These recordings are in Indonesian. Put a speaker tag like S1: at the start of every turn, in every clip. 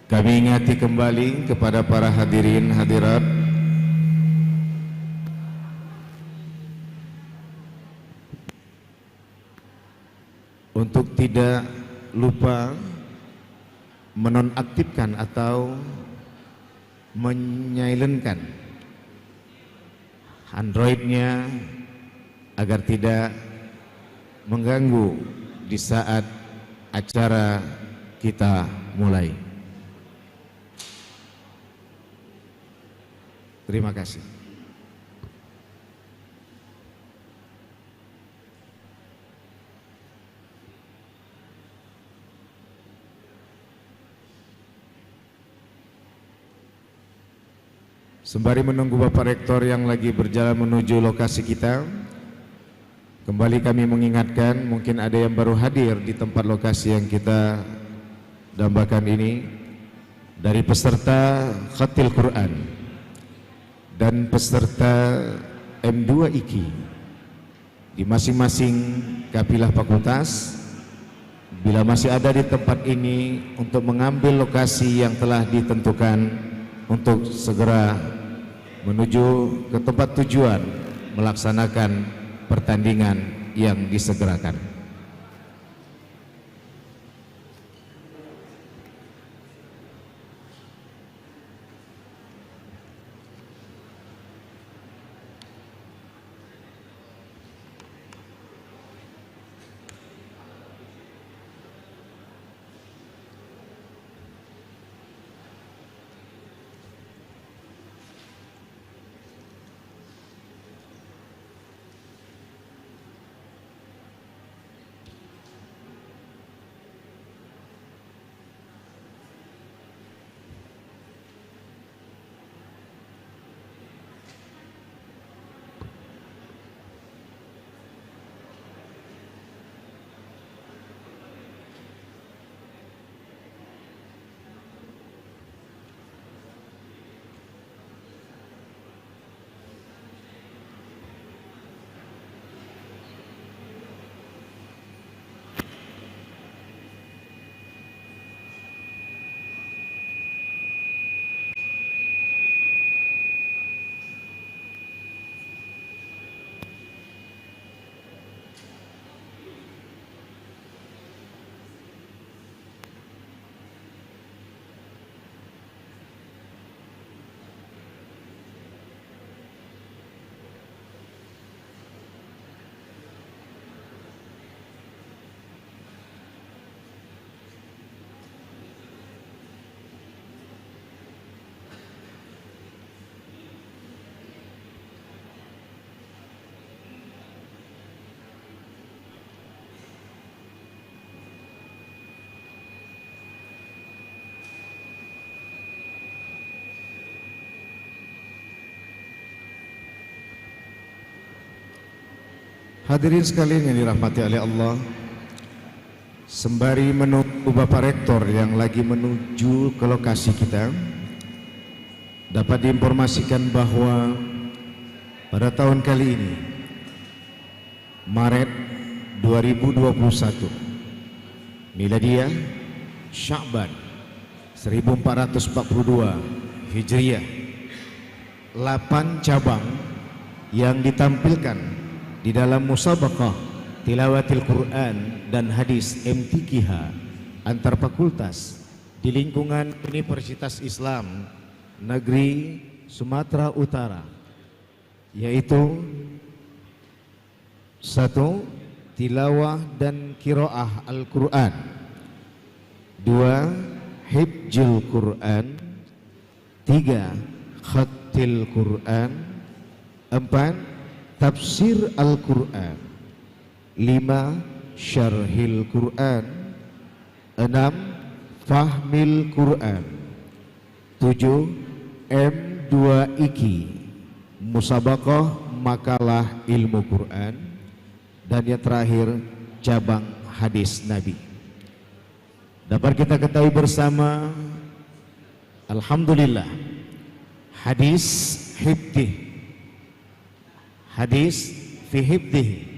S1: Kami ingati kembali kepada para hadirin hadirat untuk tidak lupa menonaktifkan atau menyailenkan Androidnya agar tidak mengganggu di saat acara kita mulai. Terima kasih. Sembari menunggu Bapak Rektor yang lagi berjalan menuju lokasi kita, kembali kami mengingatkan, mungkin ada yang baru hadir di tempat lokasi yang kita dambakan ini, dari peserta Khatil Quran dan peserta M2 IKI di masing-masing kapilah fakultas, bila masih ada di tempat ini untuk mengambil lokasi yang telah ditentukan untuk segera menuju ke tempat tujuan melaksanakan pertandingan yang disegerakan. Hadirin sekalian yang dirahmati oleh Allah, sembari menunggu Bapak Rektor yang lagi menuju ke lokasi kita, dapat diinformasikan bahwa pada tahun kali ini, Maret 2021, Miladiah Sya'ban 1442 Hijriah, 8 cabang yang ditampilkan di dalam musabaqah tilawatil Quran dan hadis MTQH antar fakultas di lingkungan Universitas Islam Negeri Sumatera Utara, yaitu 1. Tilawah dan qiraah Al-Quran, 2. Hifdzul Quran, 3. Khatil Quran, 4. Tafsir Al-Quran, 5. Syarhil Quran, 6. Fahmil Quran, 7. M2 IKI Musabaqah Makalah Ilmu Quran, dan yang terakhir cabang hadis Nabi. Dapat kita ketahui bersama, alhamdulillah, hadis hifdzih, hadis fi hifdzih.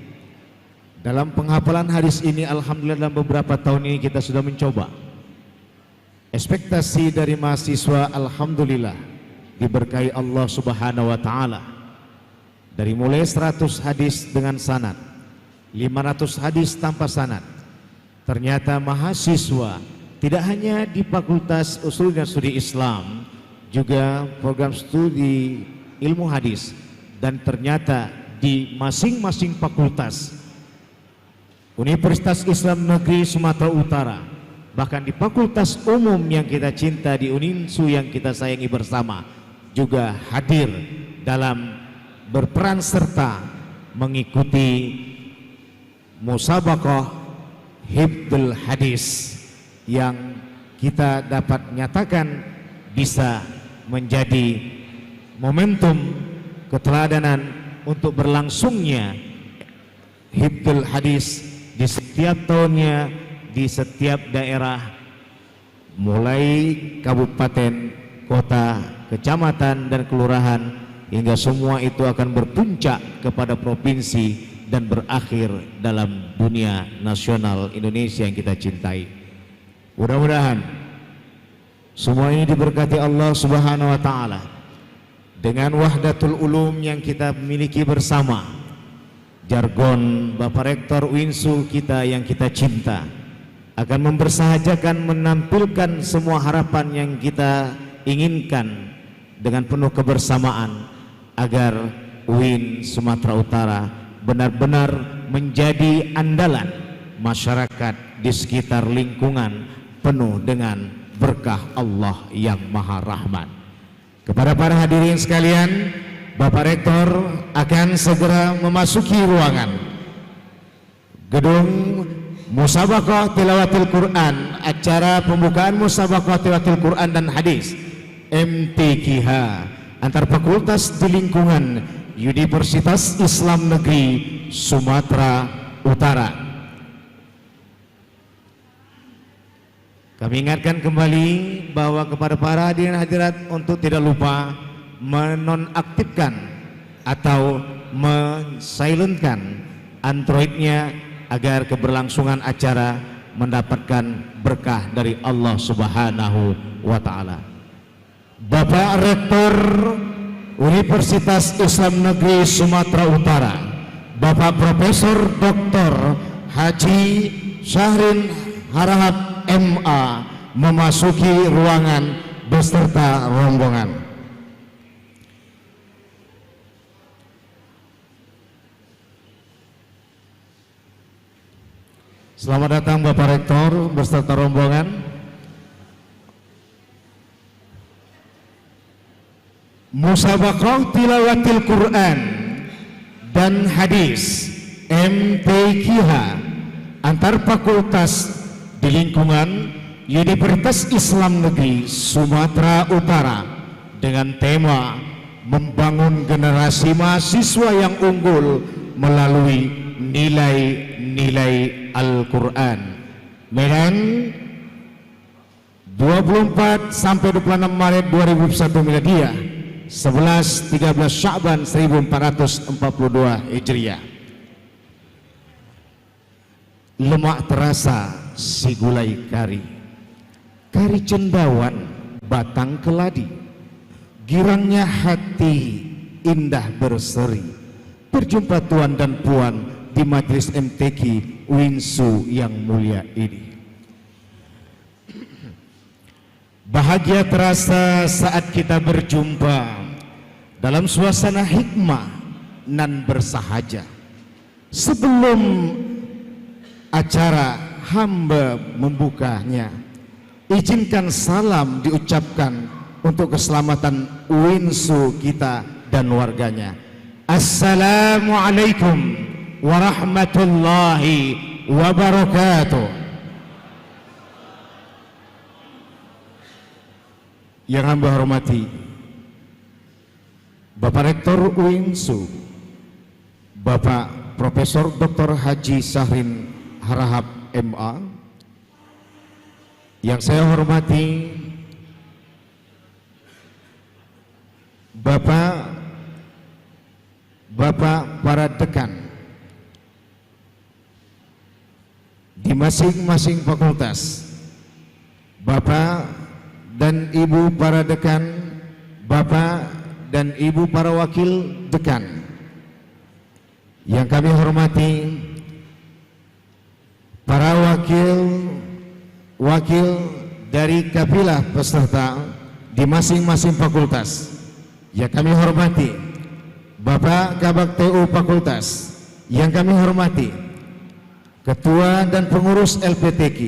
S1: Dalam penghafalan hadis ini, alhamdulillah dalam beberapa tahun ini kita sudah mencoba Ekspektasi dari mahasiswa alhamdulillah diberkahi Allah Subhanahu wa taala. Dari mulai 100 hadis dengan sanad, 500 hadis tanpa sanad. Ternyata mahasiswa tidak hanya di Fakultas Usul dan Studi Islam, juga program studi ilmu hadis, dan ternyata di masing-masing fakultas Universitas Islam Negeri Sumatera Utara, bahkan di fakultas umum yang kita cinta di Uninsu yang kita sayangi bersama, juga hadir dalam berperan serta mengikuti musabaqah hifdzul hadis yang kita dapat nyatakan bisa menjadi momentum keteladanan untuk berlangsungnya hifdzul hadis di setiap tahunnya, di setiap daerah, mulai kabupaten, kota, kecamatan, dan kelurahan, hingga semua itu akan berpuncak kepada provinsi dan berakhir dalam dunia nasional Indonesia yang kita cintai. Mudah-mudahan semua ini diberkati Allah Subhanahu wa taala dengan wahdatul ulum yang kita miliki bersama. Jargon Bapak Rektor Uinsu kita yang kita cinta akan membersahajakan menampilkan semua harapan yang kita inginkan dengan penuh kebersamaan agar UIN Sumatera Utara benar-benar menjadi andalan masyarakat di sekitar lingkungan penuh dengan berkah Allah yang Maha Rahman. Kepada para hadirin sekalian, Bapak Rektor akan segera memasuki ruangan gedung Musabaqah Tilawatil Quran, acara pembukaan Musabaqah Tilawatil Quran dan Hadis MTQH antar fakultas di lingkungan Universitas Islam Negeri Sumatera Utara. Kami ingatkan kembali bahwa kepada para hadirin hadirat untuk tidak lupa menonaktifkan atau mensilentkan Androidnya agar keberlangsungan acara mendapatkan berkah dari Allah Subhanahu wa taala. Bapak Rektor Universitas Islam Negeri Sumatera Utara, Bapak Profesor Dr. Haji Syahrin Harahap MA memasuki ruangan beserta rombongan. Selamat datang Bapak Rektor beserta rombongan. Musabaqah Tilawatil Quran dan Hadis MTQH antar fakultas di lingkungan Universitas Islam Negeri Sumatera Utara dengan tema membangun generasi mahasiswa yang unggul melalui nilai-nilai Al-Quran. Medan 24 sampai 26 Maret 2001 Miladiah, 11-13 Sya'ban 1442 Hijriah. Lemak terasa si gulai kari, kari cendawan batang keladi, girangnya hati indah berseri, berjumpa tuan dan puan di majelis MTQ Uinsu yang mulia ini. Bahagia terasa saat kita berjumpa dalam suasana hikmah nan bersahaja. Sebelum acara hamba membukanya, izinkan salam diucapkan untuk keselamatan Uinsu kita dan warganya. Assalamualaikum warahmatullahi wabarakatuh. Yang hamba hormati Bapak Rektor Uinsu, Bapak Profesor Dr. Haji Syahrin Harahap MA, yang saya hormati Bapak para dekan di masing-masing fakultas, Bapak dan Ibu para dekan, Bapak dan Ibu para wakil dekan yang kami hormati, para wakil dari kafilah peserta di masing-masing fakultas yang kami hormati, Bapak Kabak TU Fakultas yang kami hormati, Ketua dan Pengurus LPTQ,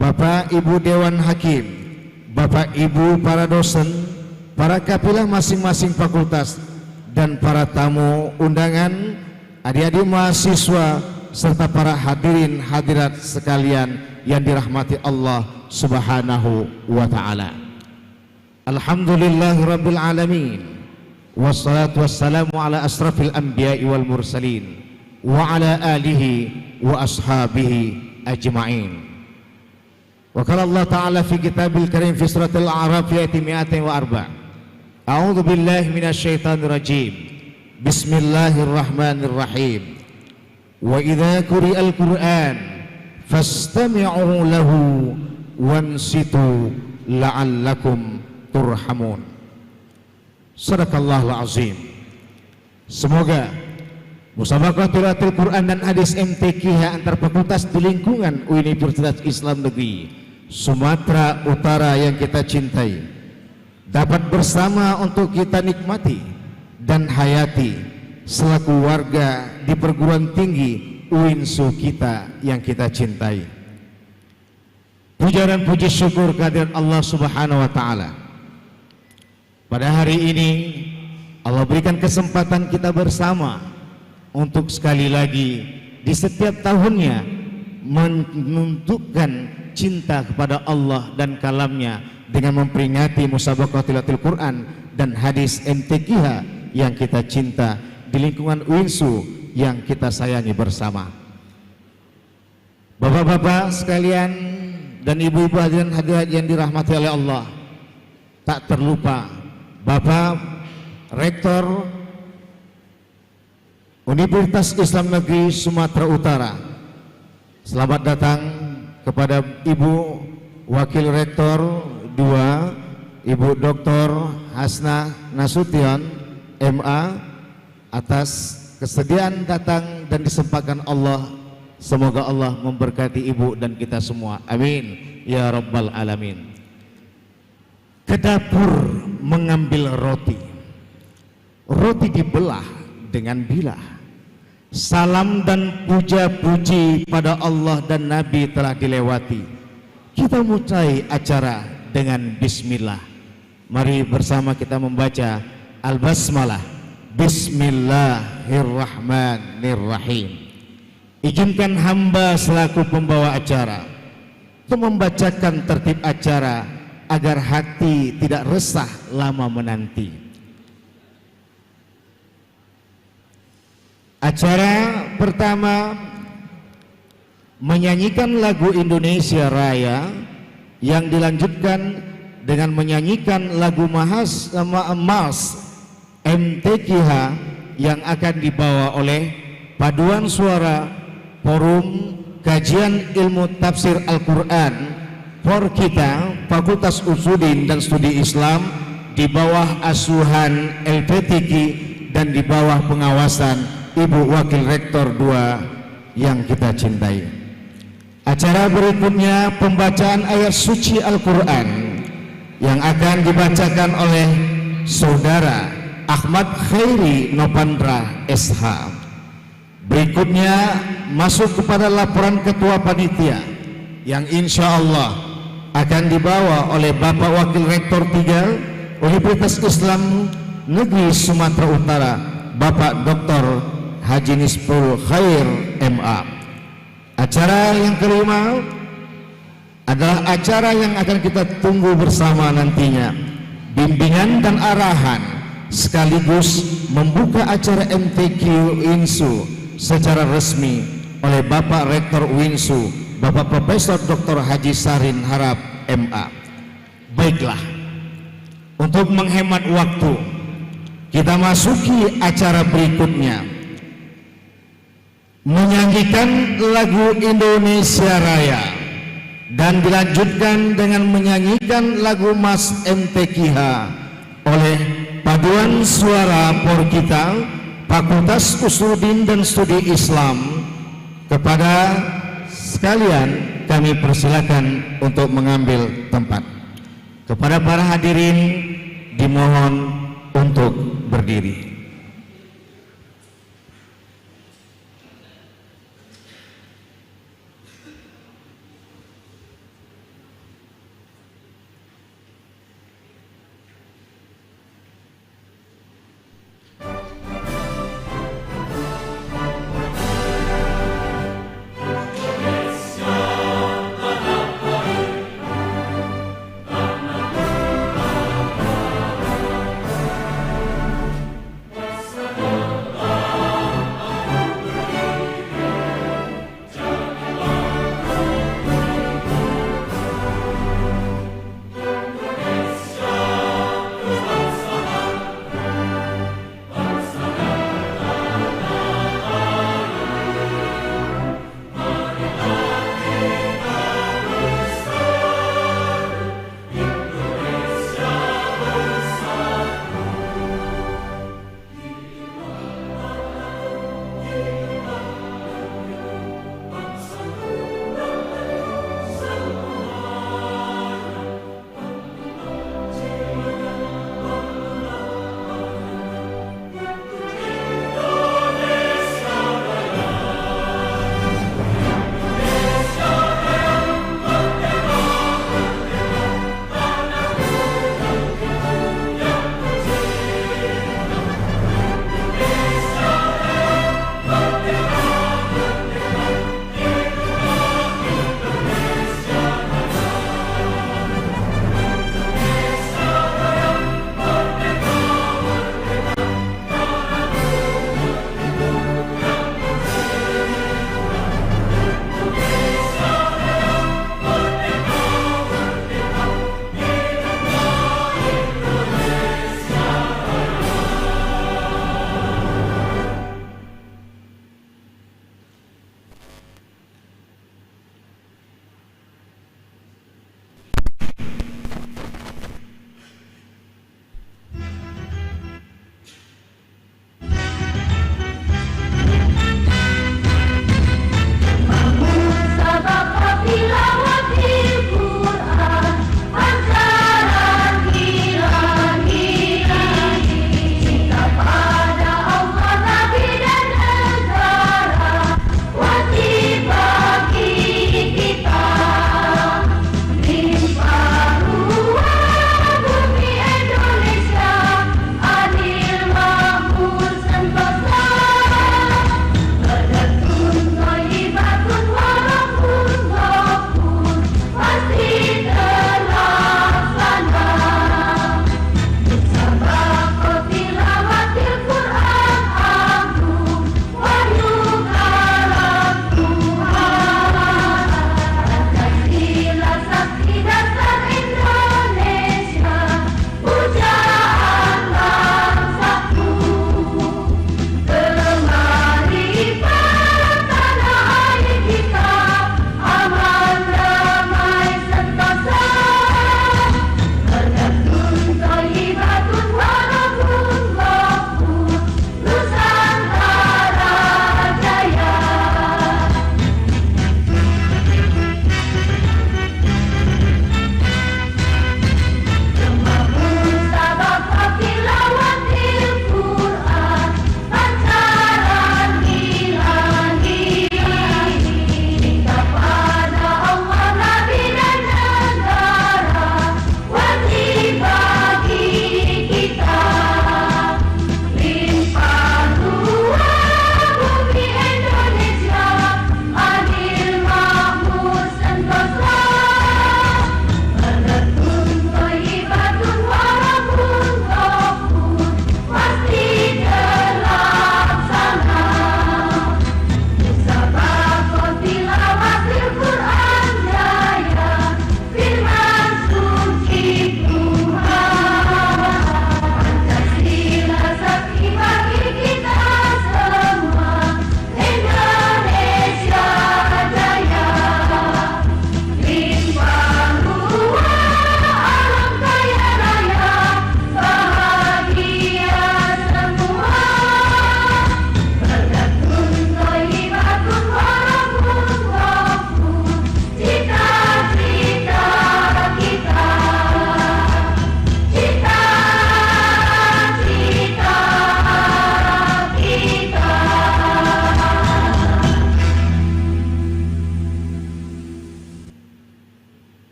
S1: Bapak Ibu Dewan Hakim, Bapak Ibu para dosen, para kafilah masing-masing fakultas, dan para tamu undangan, adik-adik mahasiswa, serta para hadirin hadirat sekalian yang dirahmati Allah Subhanahu wa ta'ala. Alhamdulillahirabbil alamin, wassalatu wassalamu ala asrafil anbiya'i wal mursalin wa ala alihi wa ashabihi ajma'in. Wa qala Allah ta'ala fi kitabil karim fi suratul a'raf ayat 104. A'udzu billahi minasyaitonir rajim. Bismillahirrahmanirrahim. Wa idza quri'al Qur'an fastami'u lahu wansitu la'allakum turhamun. Sadaqallahul azim. Semoga musabaqah tilaawatil Quran dan hadis MTQ antar fakultas di lingkungan Universitas Islam Negeri Sumatera Utara yang kita cintai dapat bersama untuk kita nikmati dan hayati selaku warga di perguruan tinggi UINSU kita yang kita cintai. Puja dan puji syukur kehadirat Allah Subhanahu wa ta'ala. Pada hari ini Allah berikan kesempatan kita bersama untuk sekali lagi di setiap tahunnya menunjukkan cinta kepada Allah dan kalamnya dengan memperingati musabaqah tilaawatil Quran dan hadis MTQ yang kita cinta di lingkungan UINSU yang kita sayangi bersama. Bapak-bapak sekalian dan ibu-ibu hadirin hadirat yang dirahmati oleh Allah, tak terlupa Bapak Rektor Universitas Islam Negeri Sumatera Utara. Selamat datang kepada Ibu Wakil Rektor 2, Ibu Dr. Hasna Nasution, MA, atas kesediaan datang dan disempatkan Allah. Semoga Allah memberkati Ibu dan kita semua. Amin ya rabbal alamin. Ke dapur mengambil roti. Roti dibelah dengan bilah. Salam dan puja-puji pada Allah dan Nabi telah dilewati. Kita mulai acara dengan bismillah. Mari bersama kita membaca Al-Basmalah. Bismillahirrahmanirrahim. Izinkan hamba selaku pembawa acara untuk membacakan tertib acara agar hati tidak resah lama menanti. Acara pertama menyanyikan lagu Indonesia Raya yang dilanjutkan dengan menyanyikan lagu Mars MTQ yang akan dibawa oleh paduan suara Forum Kajian Ilmu Tafsir Al-Quran Forkita Fakultas Usuluddin dan Studi Islam di bawah asuhan LPTQ dan di bawah pengawasan Ibu Wakil Rektor 2 yang kita cintai. Acara berikutnya pembacaan ayat suci Al-Quran yang akan dibacakan oleh Saudara Ahmad Khairi Nopandra SH. Berikutnya masuk kepada laporan Ketua Panitia yang insya Allah akan dibawa oleh Bapak Wakil Rektor 3 Universitas Islam Negeri Sumatera Utara, Bapak Dr. Haji Nisful Khair MA. Acara yang kelima adalah acara yang akan kita tunggu bersama nantinya, bimbingan dan arahan sekaligus membuka acara MTQ UINSU secara resmi oleh Bapak Rektor UINSU, Bapak Profesor Dr. Haji Sarin Harap MA. Baiklah, untuk menghemat waktu kita masuki acara berikutnya, menyanyikan lagu Indonesia Raya dan dilanjutkan dengan menyanyikan lagu Mas MTQH oleh paduan suara Porkita Fakultas Usuluddin dan Studi Islam. Kepada sekalian kami persilakan untuk mengambil tempat. Kepada para hadirin dimohon untuk berdiri.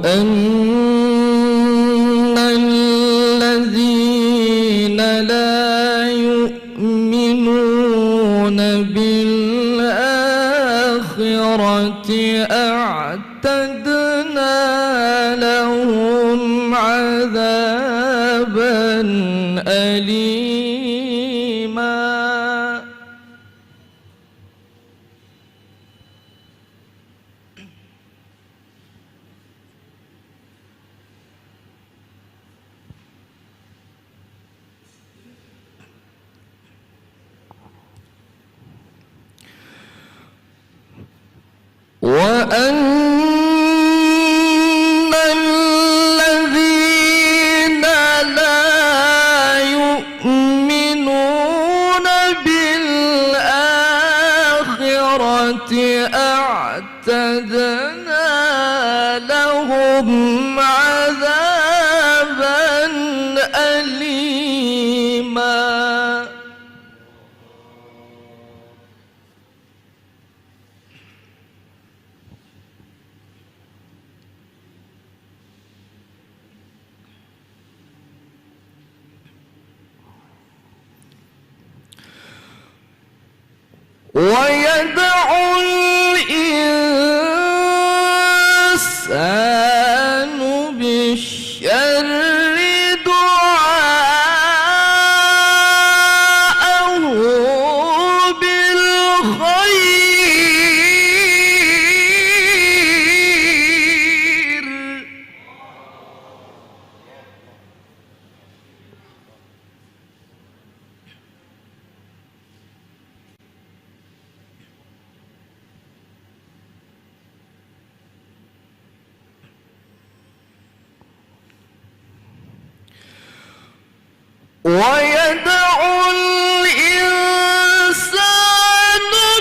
S2: وأن الذين لا يؤمنون بالآخرة أعتدنا لهم عذابا أليما. وأن الذين لا يؤمنون بالآخرة أعتدنا لهم عذابا أليما. ويدعو الإنسان بالشر دعاءه بالخير. ويدعو الإنسان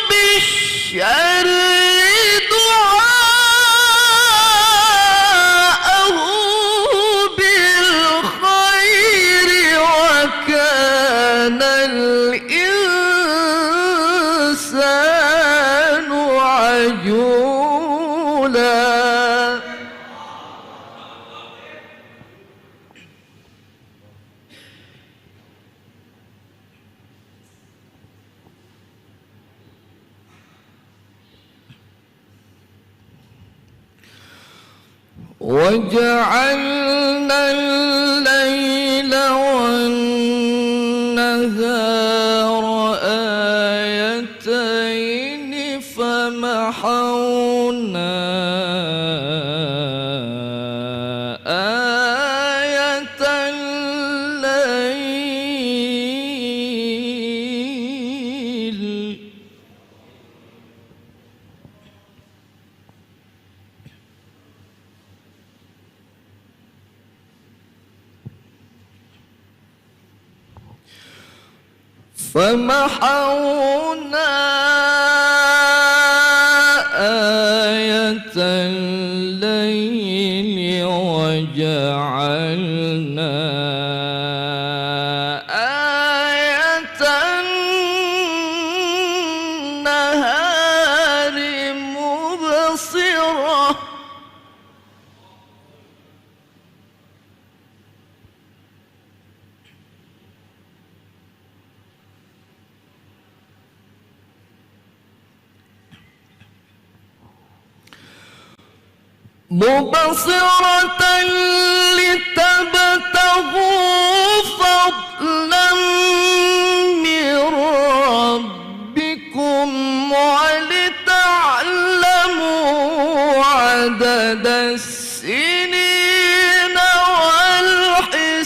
S2: بالشر دعاءه بالخير وكان الإنسان عجولا. وجعلنا الليل والنهار آيتين فمحونا آية الليل فمحونا آية الليل وجعلنا آية النهار مبصرة لتبتغوا فضلا من ربكم ولتعلموا عدد السنين والحساب.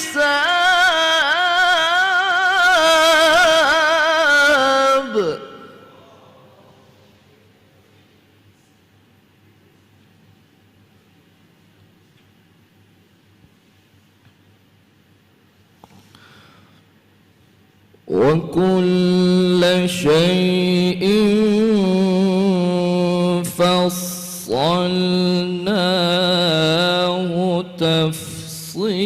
S2: وكل شيء فصلناه تفصيلا.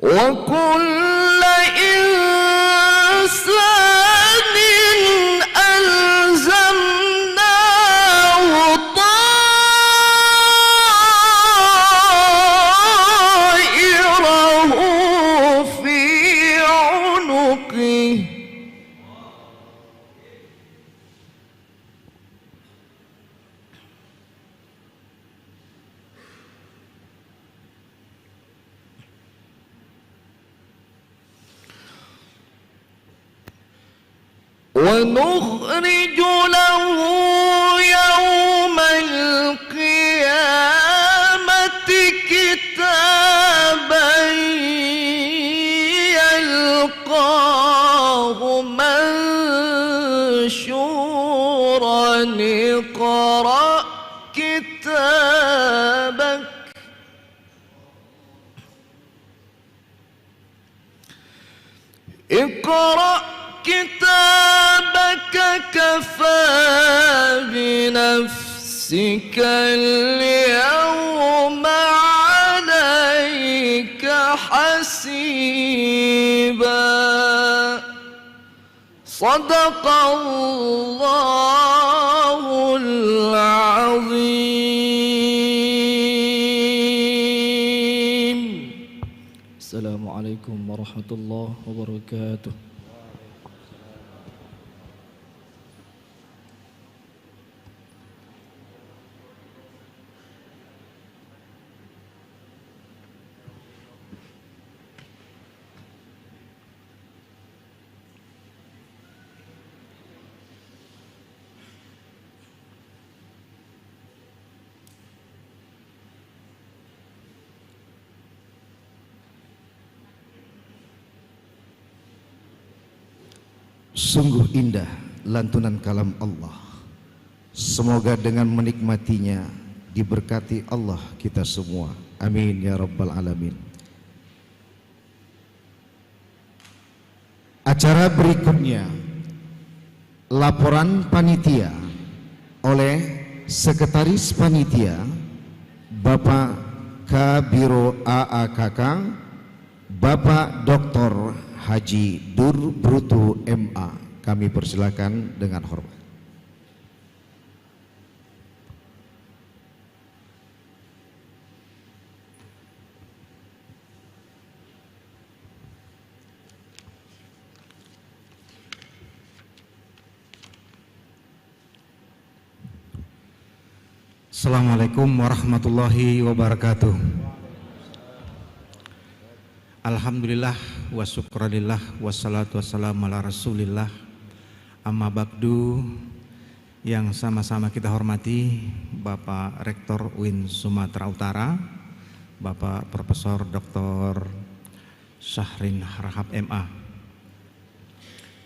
S2: وكل إنسان ألزمناه طائره في عنقه ونخرج له يوم القيامة كتابا يلقاه منشورا اقرأ كتابك اقرأ كتابك كفى بنفسك اليوم عليك حسيبا صدق الله العظيم. السلام عليكم ورحمة الله وبركاته.
S1: Sungguh indah lantunan kalam Allah. Semoga dengan menikmatinya diberkati Allah kita semua. Amin ya rabbal alamin. Acara berikutnya laporan panitia oleh Sekretaris Panitia Bapak Kabiro AAKK Bapak Dr. Haji Dur Brutu MA. Kami persilakan dengan hormat.
S3: Assalamualaikum warahmatullahi wabarakatuh. Alhamdulillah wa syukranillah wassalatu wassalamu ala rasulillah. Amma ba'du. Yang sama-sama kita hormati Bapak Rektor UIN Sumatera Utara, Bapak Profesor Dr. Syahrin Harahap MA.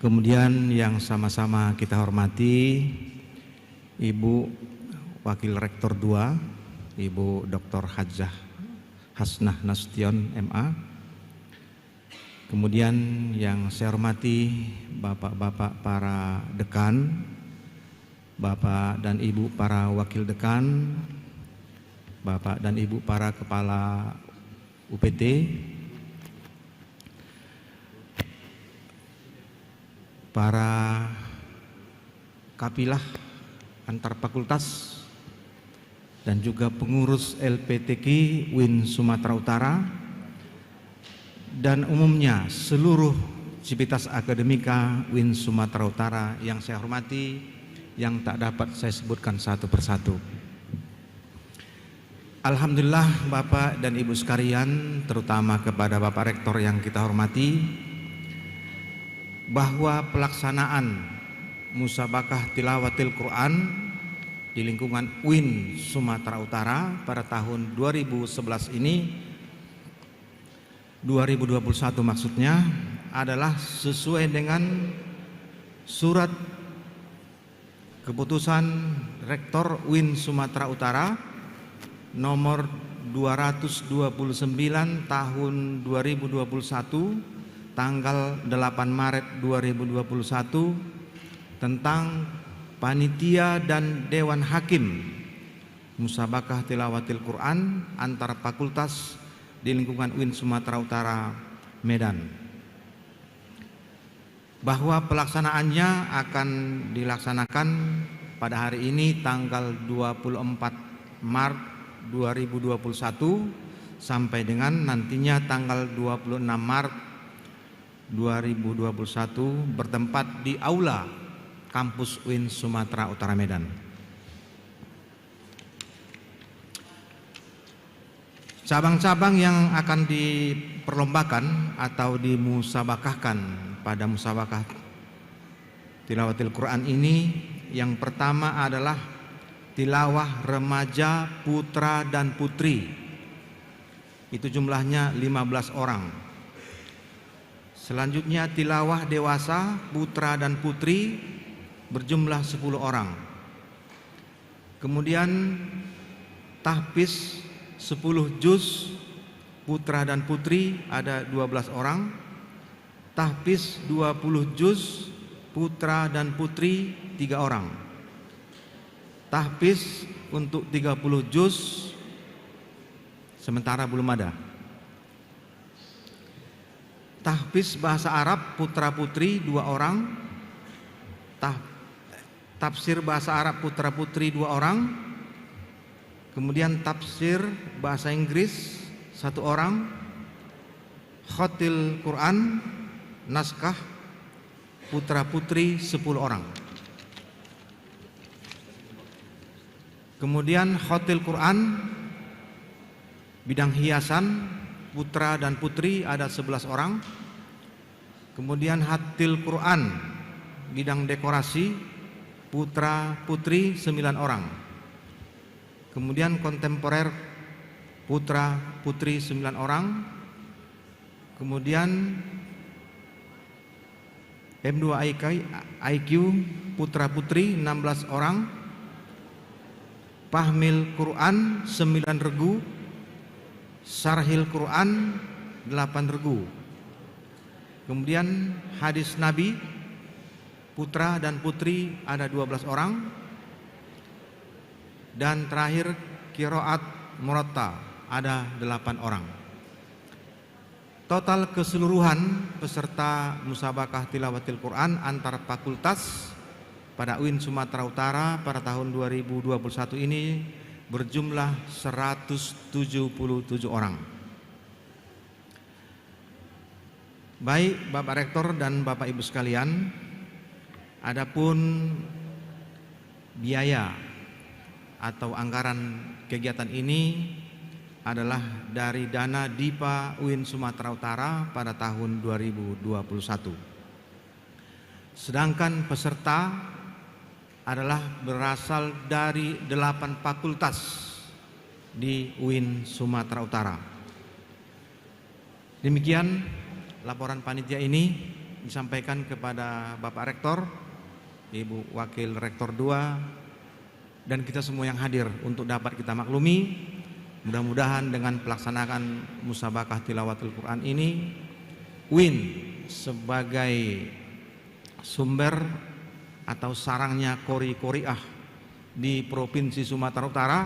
S3: Kemudian yang sama-sama kita hormati Ibu Wakil Rektor 2, Ibu Dr. Hajah Hasnah Nasution MA. Kemudian yang saya hormati Bapak-bapak para dekan, Bapak dan Ibu para wakil dekan, Bapak dan Ibu para kepala UPT, para kapilah antar fakultas, dan juga pengurus LPTQ UIN Sumatera Utara, dan umumnya seluruh sivitas akademika UIN Sumatera Utara yang saya hormati, yang tak dapat saya sebutkan satu persatu. Alhamdulillah Bapak dan Ibu sekalian, terutama kepada Bapak Rektor yang kita hormati, bahwa pelaksanaan musabakah tilawatil Quran di lingkungan UIN Sumatera Utara pada tahun 2011 ini, 2021 maksudnya, adalah sesuai dengan surat keputusan Rektor UIN Sumatera Utara nomor 229 tahun 2021 tanggal 8 Maret 2021 tentang panitia dan dewan hakim musabakah tilawatil Quran antar fakultas di lingkungan UIN Sumatera Utara Medan. Bahwa pelaksanaannya akan dilaksanakan pada hari ini tanggal 24 Maret 2021 sampai dengan nantinya tanggal 26 Maret 2021 bertempat di Aula Kampus UIN Sumatera Utara Medan. Cabang-cabang yang akan diperlombakan atau dimusabakahkan pada musabakah tilawatil Quran ini, yang pertama adalah tilawah remaja, putra dan putri. Itu jumlahnya 15 orang. Selanjutnya tilawah dewasa, putra dan putri berjumlah 10 orang. Kemudian tahfiz 10 juz putra dan putri ada 12 orang. Tahfiz 20 juz putra dan putri 3 orang. Tahfiz untuk 30 juz sementara belum ada. Tahfiz bahasa Arab putra putri 2 orang. Tafsir bahasa Arab putra putri 2 orang. Kemudian tafsir bahasa Inggris 1 orang. Khotil Quran naskah putra putri 10 orang. Kemudian khotil Quran bidang hiasan putra dan putri ada 11 orang. Kemudian hatil Quran bidang dekorasi putra putri 9 orang. Kemudian kontemporer putra putri 9 orang. Kemudian M2 IQ putra putri 16 orang. Fahmil Quran 9 regu. Sarhil Quran 8 regu. Kemudian hadis Nabi putra dan putri ada 12 orang. Dan terakhir qiraat muratta ada 8 orang. Total keseluruhan peserta musabakah tilawatil Quran antar fakultas pada UIN Sumatera Utara pada tahun 2021 ini berjumlah 177 orang. Baik Bapak Rektor dan Bapak Ibu sekalian, adapun biaya atau anggaran kegiatan ini adalah dari dana DIPA UIN Sumatera Utara pada tahun 2021. Sedangkan peserta adalah berasal dari 8 fakultas di UIN Sumatera Utara. Demikian laporan panitia ini disampaikan kepada Bapak Rektor, Ibu Wakil Rektor 2, dan kita semua yang hadir untuk dapat kita maklumi. Mudah-mudahan dengan pelaksanaan musabakah tilawatul Quran ini, UIN sebagai sumber atau sarangnya qori-qoriah di Provinsi Sumatera Utara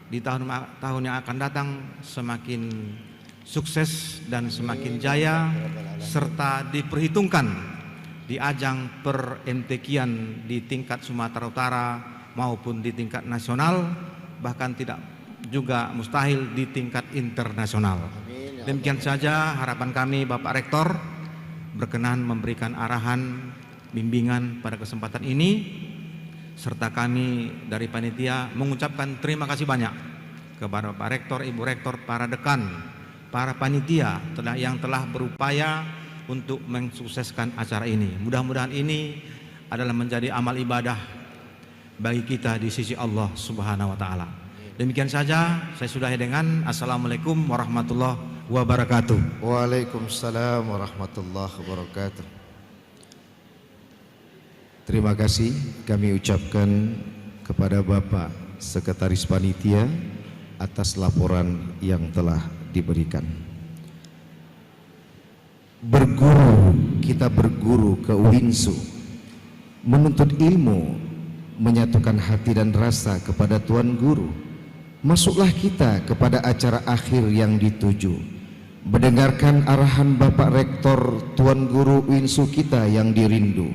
S3: di tahun yang akan datang semakin sukses dan semakin jaya, serta diperhitungkan di ajang per-MTQ-an di tingkat Sumatera Utara maupun di tingkat nasional, bahkan tidak juga mustahil di tingkat internasional. Demikian saja harapan kami. Bapak Rektor berkenan memberikan arahan bimbingan pada kesempatan ini, serta kami dari panitia mengucapkan terima kasih banyak kepada Bapak Rektor, Ibu Rektor, para dekan, para panitia yang telah berupaya untuk mensukseskan acara ini. Mudah-mudahan ini adalah menjadi amal ibadah bagi kita di sisi Allah Subhanahu wa taala. Demikian saja, saya sudahi dengan Assalamualaikum warahmatullahi wabarakatuh.
S1: Waalaikumsalam warahmatullahi wabarakatuh. Terima kasih kami ucapkan kepada Bapak Sekretaris Panitia atas laporan yang telah diberikan. Kita berguru ke UINSU, menuntut ilmu, menyatukan hati dan rasa kepada Tuan Guru. Masuklah kita kepada acara akhir yang dituju, mendengarkan arahan Bapak Rektor Tuan Guru Winsu kita yang dirindu,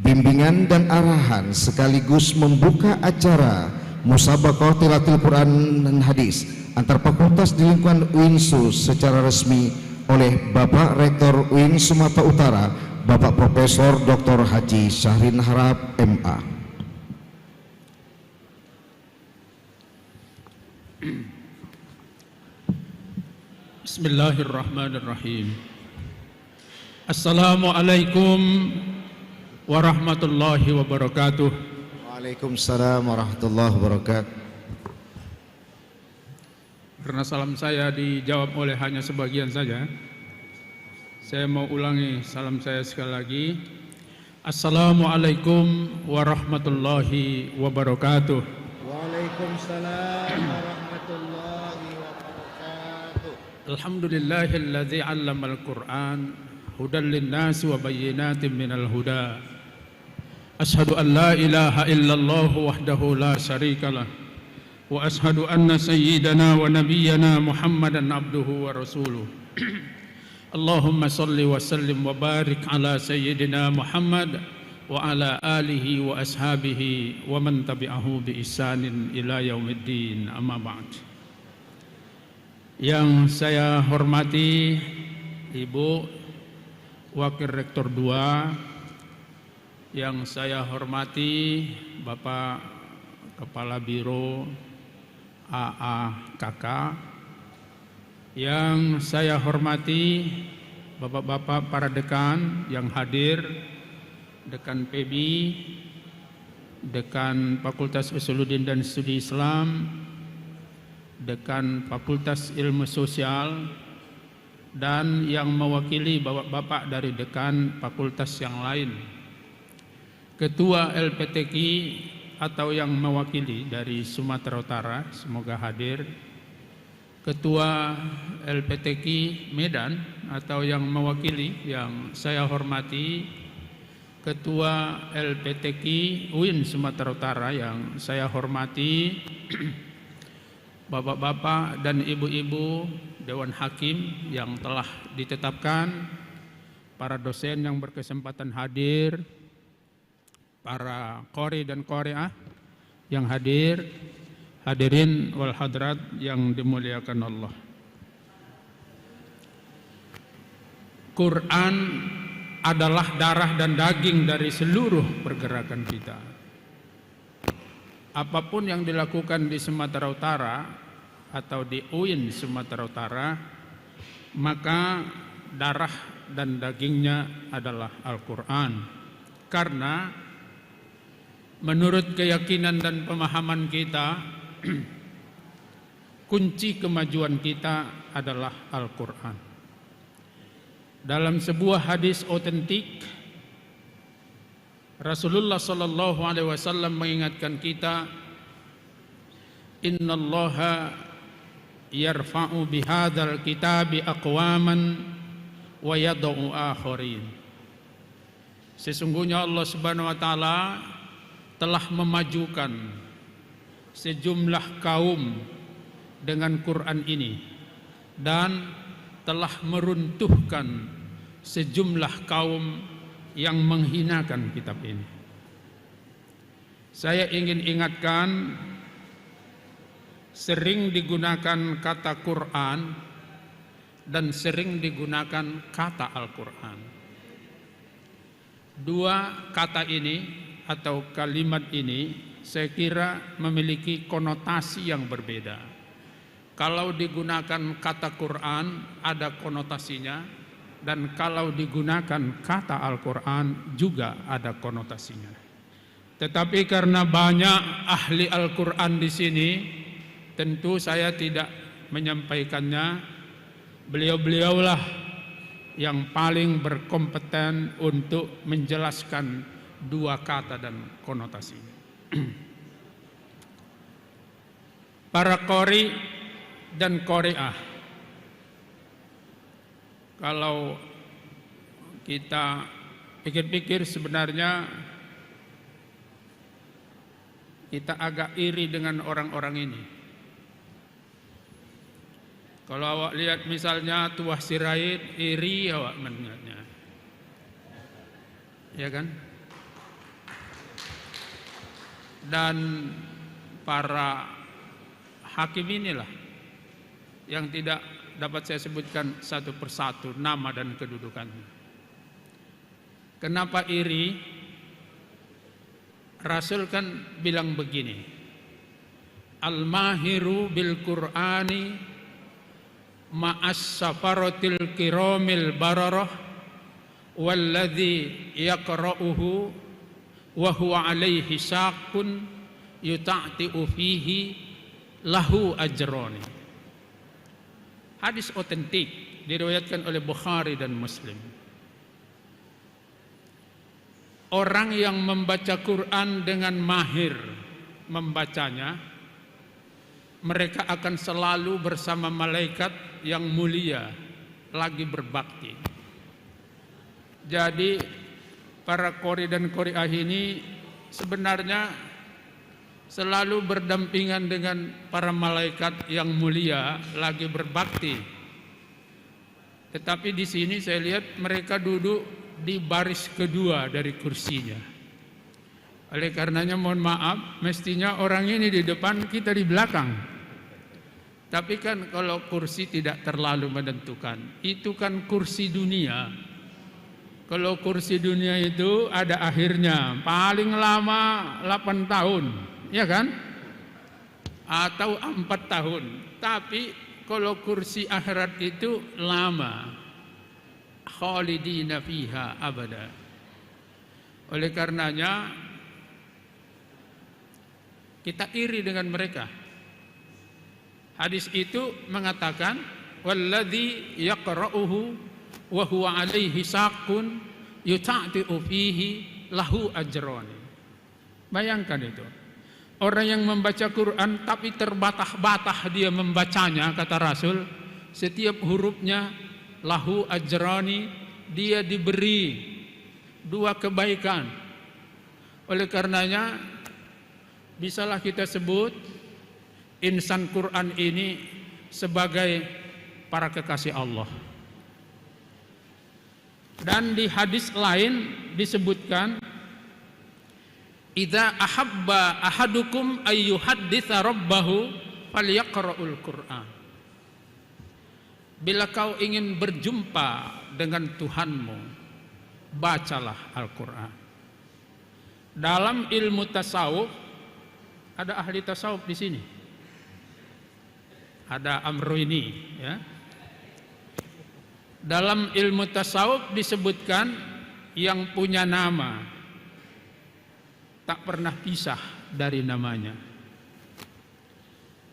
S1: bimbingan dan arahan sekaligus membuka acara Musabaqah Tilawatil Quran dan Hadis antar fakultas di lingkungan Winsu secara resmi oleh Bapak Rektor UIN Sumatera Utara, Bapak Profesor Dr. Haji Syahrin Harap MA.
S4: Bismillahirrahmanirrahim. Assalamualaikum warahmatullahi wabarakatuh.
S1: Waalaikumsalam warahmatullahi wabarakatuh.
S4: Karena salam saya dijawab oleh hanya sebagian saja, saya mau ulangi salam saya sekali lagi. Assalamualaikum warahmatullahi wabarakatuh.
S1: Waalaikumsalam warahmatullahi wabarakatuh.
S4: Alhamdulillahilladzi 'allamal Qur'an hudan linnasi wa bayyinatin minal huda. Ashhadu an la ilaha illallah wahdahu la syarikalah wa ashhadu anna sayyidana wa nabiyyana Muhammadan abduhu wa rasuluh. Allahumma salli wa sallim wa barik ala sayyidina Muhammad wa ala alihi wa ashabihi wa man tabi'ahu bi ihsanin ila yaumiddin, amma ba'd. Yang saya hormati Ibu Wakil Rektor 2, yang saya hormati Bapak Kepala Biro AAKK, yang saya hormati Bapak-bapak para dekan yang hadir, Dekan PB, Dekan Fakultas Usuluddin dan Studi Islam, Dekan Fakultas Ilmu Sosial, dan yang mewakili bapak-bapak dari dekan fakultas yang lain, Ketua LPTQ atau yang mewakili dari Sumatera Utara, semoga hadir, Ketua LPTQ Medan atau yang mewakili yang saya hormati, Ketua LPTQ UIN Sumatera Utara yang saya hormati, bapak-bapak dan ibu-ibu Dewan Hakim yang telah ditetapkan, para dosen yang berkesempatan hadir, para qori dan qori'ah yang hadir, hadirin wal hadrat yang dimuliakan Allah. Quran adalah darah dan daging dari seluruh pergerakan kita. Apapun yang dilakukan di Sumatera Utara atau di UIN Sumatera Utara, maka darah dan dagingnya adalah Al-Quran. Karena menurut keyakinan dan pemahaman kita, kunci kemajuan kita adalah Al-Quran. Dalam sebuah hadis otentik, Rasulullah sallallahu alaihi wasallam mengingatkan kita, innallaha yarfa'u bihadzal kitabi aqwaman wa yad'u akharin. Sesungguhnya Allah Subhanahu wa taala telah memajukan sejumlah kaum dengan Quran ini dan telah meruntuhkan sejumlah kaum yang menghinakan kitab ini. Saya ingin ingatkan, sering digunakan kata Quran dan sering digunakan kata Al-Quran. Dua kata ini atau kalimat ini saya kira memiliki konotasi yang berbeda. Kalau digunakan kata Quran ada konotasinya, dan kalau digunakan kata Al-Quran juga ada konotasinya. Tetapi karena banyak ahli Al-Quran di sini, tentu saya tidak menyampaikannya. Beliau-beliaulah yang paling berkompeten untuk menjelaskan dua kata dan konotasi. Para qori dan qori'ah, kalau kita pikir-pikir sebenarnya kita agak iri dengan orang-orang ini. Kalau awak lihat misalnya Tuah Sirait, iri awak mendengarnya. Ya kan? Dan para hakim inilah yang tidak dapat saya sebutkan satu persatu nama dan kedudukannya. Kenapa iri? Rasul kan bilang begini, Al-mahiru bil Qur'ani ma'as safaratil kiramil bararah walladhi yaqra'uhu wa huwa alaihi saqun yuta'ti'u fihi lahu ajrani. Hadis otentik diriwayatkan oleh Bukhari dan Muslim. Orang yang membaca Quran dengan mahir membacanya, mereka akan selalu bersama malaikat yang mulia lagi berbakti. Jadi para qori dan qoriah ini sebenarnya selalu berdampingan dengan para malaikat yang mulia lagi berbakti. Tetapi di sini saya lihat mereka duduk di baris kedua dari kursinya. Oleh karenanya mohon maaf, mestinya orang ini di depan, kita di belakang. Tapi kan kalau kursi tidak terlalu menentukan, itu kan kursi dunia. Kalau kursi dunia itu ada akhirnya, paling lama 8 tahun, ya kan? Atau 4 tahun. Tapi kalau kursi akhirat itu lama, khalidina fiha abada. Oleh karenanya kita iri dengan mereka. Hadis itu mengatakan walladzi yaqra'uhu wa huwa alaihi saqun yuta'ti'u fihi lahu ajrani. Bayangkan itu. Orang yang membaca Quran tapi terbatah-batah dia membacanya, kata Rasul, setiap hurufnya lahu ajrani, dia diberi 2 kebaikan. Oleh karenanya bisalah kita sebut insan Quran ini sebagai para kekasih Allah. Dan di hadis lain disebutkan idza ahabba ahadukum ayyuhadditsa rabbahu falyaqra'ul Qur'an. Bila kau ingin berjumpa dengan Tuhanmu, bacalah Al-Quran. Dalam ilmu tasawuf, ada ahli tasawuf di sini. Ada Amruni, ya. Dalam ilmu tasawuf disebutkan yang punya nama tak pernah pisah dari namanya.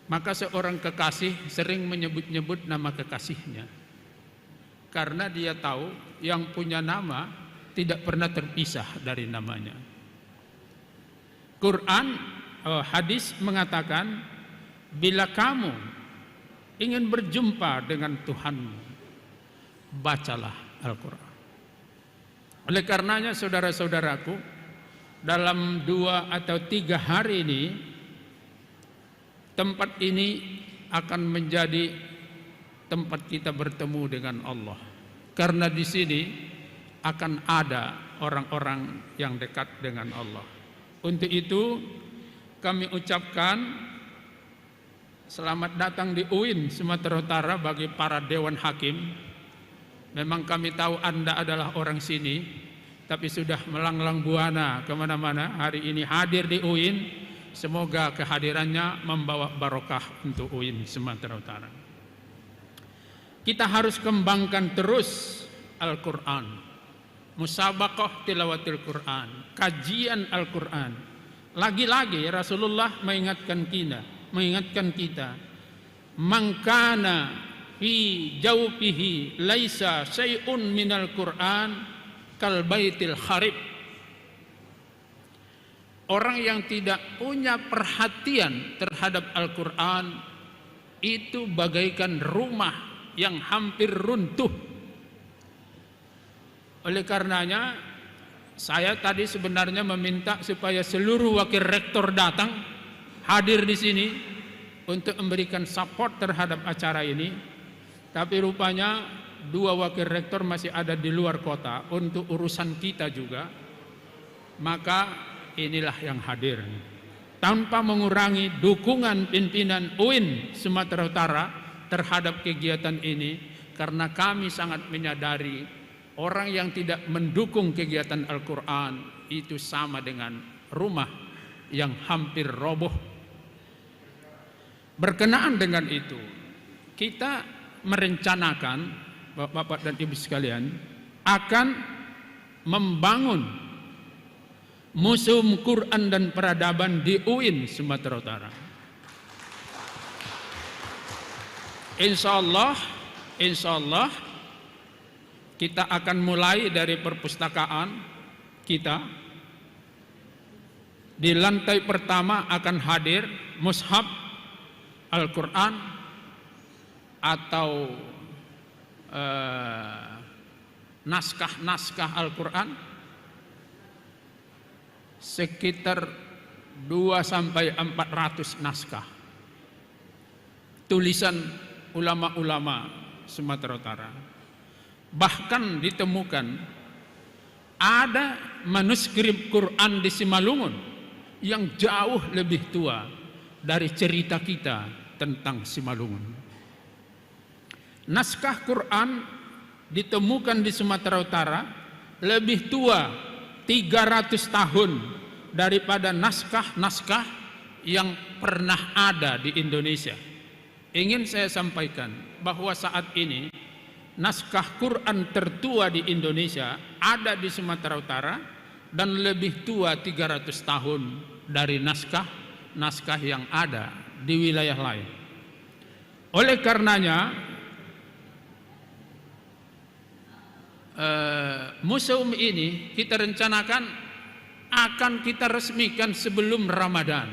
S4: Maka seorang kekasih sering menyebut-nyebut nama kekasihnya, karena dia tahu yang punya nama tidak pernah terpisah dari namanya. Hadis mengatakan, bila kamu ingin berjumpa dengan Tuhanmu, bacalah Al-Quran. Oleh karenanya saudara-saudaraku, dalam 2 atau 3 hari ini, tempat ini akan menjadi tempat kita bertemu dengan Allah. Karena di sini akan ada orang-orang yang dekat dengan Allah. Untuk itu kami ucapkan selamat datang di UIN Sumatera Utara bagi para dewan hakim. Memang kami tahu Anda adalah orang sini, tapi sudah melanglang buana kemana-mana. Hari ini hadir di UIN. Semoga kehadirannya membawa barokah untuk UIN Sumatera Utara. Kita harus kembangkan terus Al-Quran, musabaqah tilawatil Quran, kajian Al-Quran. Lagi-lagi Rasulullah mengingatkan kita, man kana fi jawfihi laisa syai'un minal Quran kal baitil kharib. Orang yang tidak punya perhatian terhadap Al-Quran itu bagaikan rumah yang hampir runtuh. Oleh karenanya saya tadi sebenarnya meminta supaya seluruh wakil rektor datang hadir di sini untuk memberikan support terhadap acara ini. Tapi rupanya 2 wakil rektor masih ada di luar kota untuk urusan kita juga. Maka inilah yang hadir. Tanpa mengurangi dukungan pimpinan UIN Sumatera Utara terhadap kegiatan ini, karena kami sangat menyadari orang yang tidak mendukung kegiatan Al-Quran itu sama dengan rumah yang hampir roboh. Berkenaan dengan itu, kita merencanakan, Bapak dan Ibu sekalian, akan membangun Museum Quran dan Peradaban di UIN Sumatera Utara. Insya Allah kita akan mulai dari perpustakaan kita. Di lantai pertama akan hadir mushaf Al-Quran atau naskah-naskah Al-Quran sekitar 200-400 naskah tulisan ulama-ulama Sumatera Utara. Bahkan ditemukan ada manuskrip Quran di Simalungun yang jauh lebih tua dari cerita kita tentang Simalungun. Naskah Quran ditemukan di Sumatera Utara lebih tua 300 tahun daripada naskah-naskah yang pernah ada di Indonesia. Ingin saya sampaikan bahwa saat ini naskah Quran tertua di Indonesia ada di Sumatera Utara dan lebih tua 300 tahun dari naskah yang ada di wilayah lain. Oleh karenanya museum ini kita rencanakan akan kita resmikan sebelum Ramadan.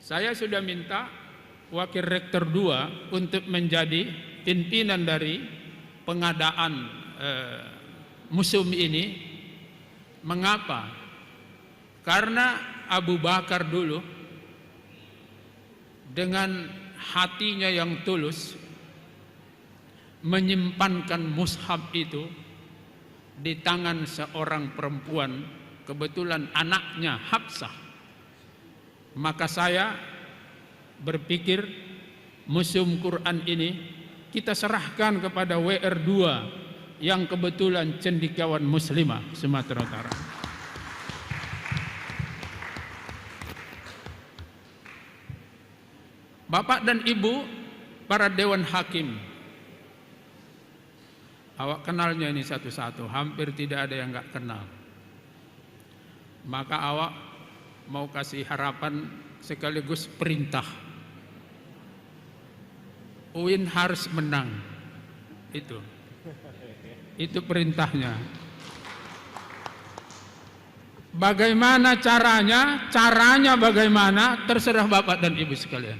S4: Saya sudah minta Wakil Rektor 2 untuk menjadi pimpinan dari pengadaan museum ini. Mengapa? Karena Abu Bakar dulu dengan hatinya yang tulus menyimpankan mushaf itu di tangan seorang perempuan, kebetulan anaknya Hafsah. Maka saya berpikir museum Quran ini kita serahkan kepada WR2 yang kebetulan cendekiawan muslimah Sumatera Utara. Bapak dan Ibu para Dewan Hakim, awak kenalnya ini satu-satu, hampir tidak ada yang nggak kenal. Maka awak mau kasih harapan sekaligus perintah. UIN harus menang. Itu perintahnya. Bagaimana caranya? Caranya bagaimana? Terserah Bapak dan Ibu sekalian.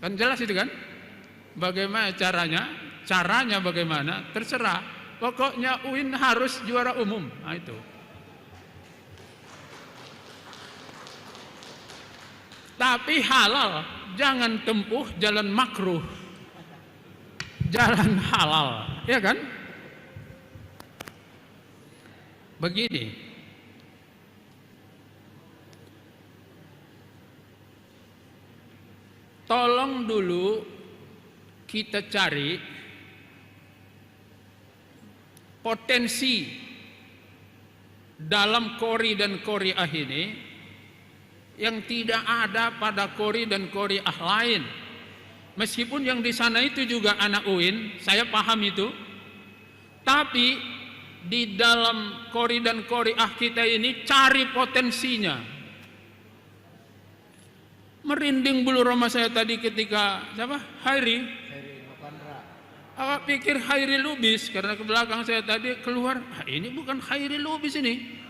S4: Kan jelas itu kan? Bagaimana caranya? Caranya bagaimana? Terserah. Pokoknya UIN harus juara umum. Nah, itu. Tapi halal, jangan tempuh jalan makruh. Jalan halal, ya kan? Begini. Tolong dulu kita cari potensi dalam Qori dan Qoriah ini yang tidak ada pada Qori dan Qoriah lain. Meskipun yang di sana itu juga anak UIN, saya paham itu. Tapi di dalam Qori dan Qoriah kita ini cari potensinya. Merinding bulu roma saya tadi ketika siapa? Hairi Awak pikir Hairi Lubis, karena ke belakang saya tadi keluar, ini bukan Hairi Lubis ini.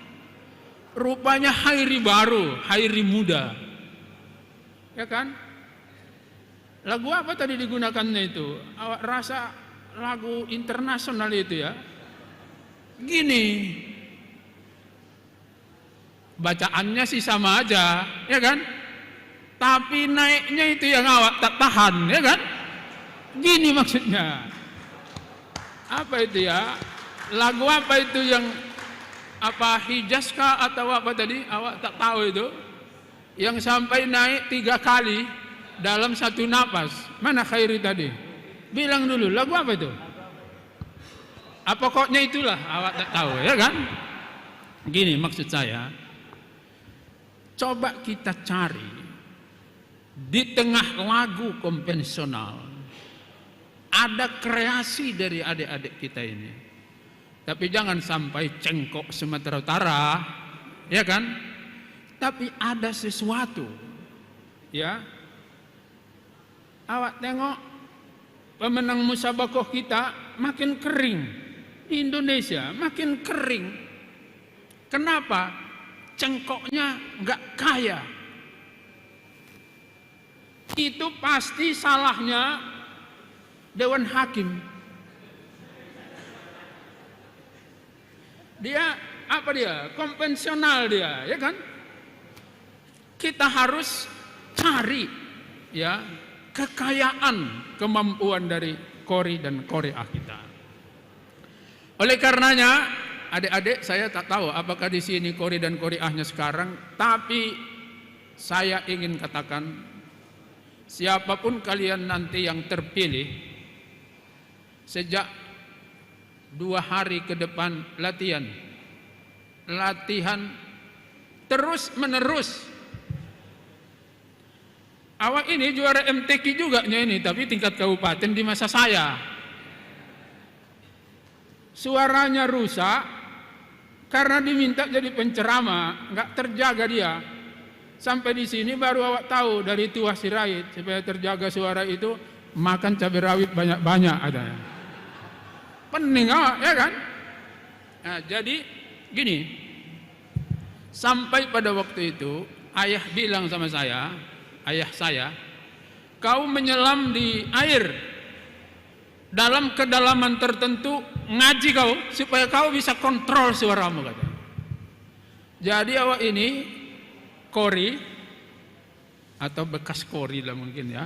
S4: Rupanya Hairi baru, Hairi muda. Ya kan? Lagu apa tadi digunakannya itu? Awak rasa lagu internasional itu ya? Gini. Bacaannya sih sama aja, ya kan? tapi naiknya itu yang awak tak tahan, ya kan? Gini maksudnya. Apa itu ya? Lagu apa itu yang apa Hijaz kah atau apa tadi? Awak tak tahu itu. Yang sampai naik 3 kali dalam satu napas. Mana Khairi tadi? Bilang dulu, lagu apa itu? Apa pokoknya itulah, awak tak tahu, ya kan? Gini maksud saya. Coba kita cari di tengah lagu konvensional ada kreasi dari adik-adik kita ini. Tapi jangan sampai cengkok Sumatera Utara, ya kan? Tapi ada sesuatu, ya. Awak tengok pemenang musabakoh kita makin kering. Di Indonesia makin kering. Kenapa? Cengkoknya nggak kaya. Itu pasti salahnya Dewan Hakim. Dia apa dia? Konvensional dia, ya kan? Kita harus cari ya kekayaan, kemampuan dari Qori dan Qori'ah kita. Oleh karenanya, adik-adik saya tak tahu apakah di sini Qori dan Qori'ahnya sekarang, tapi saya ingin katakan siapapun kalian nanti yang terpilih, sejak 2 hari ke depan latihan terus menerus. Awak ini juara MTQ juga ini, tapi tingkat kabupaten di masa saya. Suaranya rusak karena diminta jadi penceramah, nggak terjaga dia. Sampai di sini baru awak tahu dari Tuah Sirait, supaya terjaga suara itu makan cabai rawit banyak-banyak adanya. Pening awak, ya kan? Nah, jadi gini, sampai pada waktu itu ayah bilang sama saya, ayah saya, kau menyelam di air dalam kedalaman tertentu, ngaji kau supaya kau bisa kontrol suaramu, katanya. Jadi awak ini Qori atau bekas Qori lah mungkin ya,